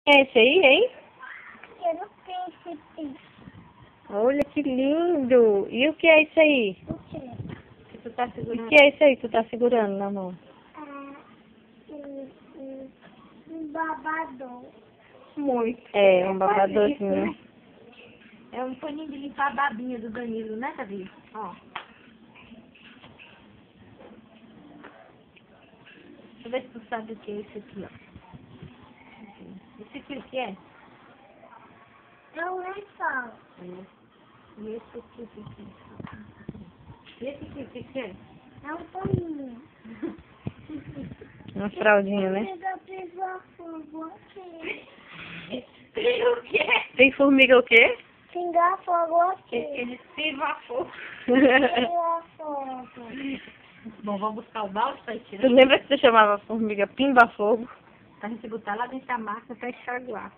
É esse aí, hein? Pequeno príncipe. Olha que lindo! E o que é isso aí? O quê? Que tu tá segurando? O que é isso aí que tu tá segurando na mão? Um babador. Muito. É, um babadorzinho. É um paninho de limpar a babinha do Danilo, né, Davi? Ó. Deixa eu ver se tu sabe o que é esse aqui, ó. Esse aqui o que é? É um lençol. E esse aqui o que é? E esse aqui o que é? É um paninho. Uma fraldinha, né? Pega pinga-fogo aqui. O quê? Tem formiga o quê? Pinga-fogo aqui. Ele se evapou. Pinga-fogo. Bom, vamos buscar o balde pra ir Tu tirar. lembra que você chamava formiga pimba-fogo? Pra gente botar lá dentro da máquina pra enxaguar.